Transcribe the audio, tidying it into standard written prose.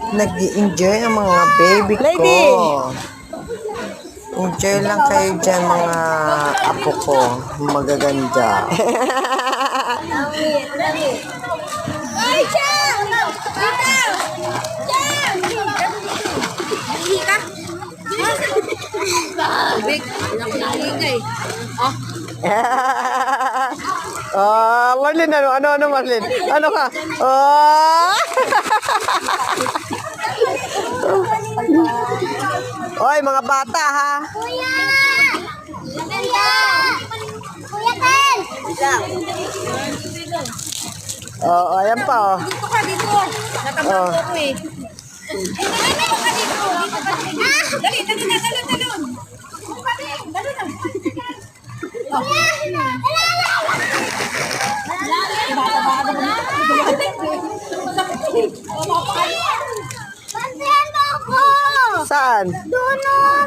Nag-i-enjoy ang mga baby ko. Enjoy lang kayo dyan mga apo ko. Magaganda. Ay, Chang! Big, nakikingay. Oh, Marlene, ano, Marlene? Ano ka? Oh! Oy, mga bata, ha? Kuya! Kuya! Kuya Ken! Oh, ayan pa, oh. Dito ka, dito. Natamang ko eh. Dito ka dito. Dali, dali na, talon. Dali na. Saan? Doon